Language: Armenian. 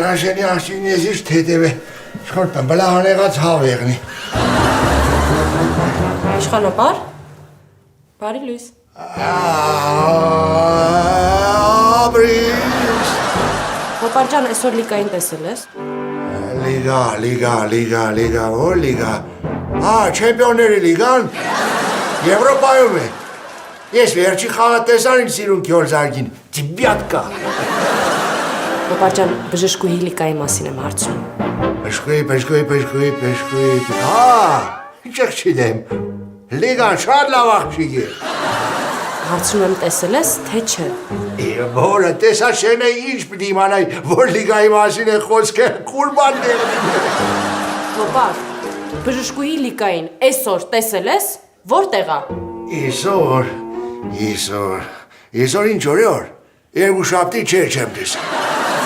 Սրաշենի աշինի ես իշ թետև է, շորպն բլա հանեղած հավ եղնի։ Իշխանապար, բարի լույս։ Աբրիս։ Հոպարջան, այսօր լիգային տեսել ես։ Լիգա, որ լիգա։ Չեմպիոնների լիգան, Եվրոպայում է։ Ես վերջի խաղը տեսան իմ սիրուն Քյոլզարգին, տիբյատկա։ Հոպարջան, բժշկուհի լիգայի մասին եմ հարցնում։ Բժշկուհի, ինչ չիդեմ, լիգան շատ լավ աղջիկ է։ Հարցնում եմ տեսել ես, թե չէ։ Որը տեսաշեն է ինչ պիտի իմանայ, որ լիգայի մասին է խոսքը կուրբան դեղնի։ Հոպար, բժշկուհի լիգային այսօր տեսել ես, որտեղ է։ Այսօր ինչ օրը օր, երկու շաբթի չեմ տեսել։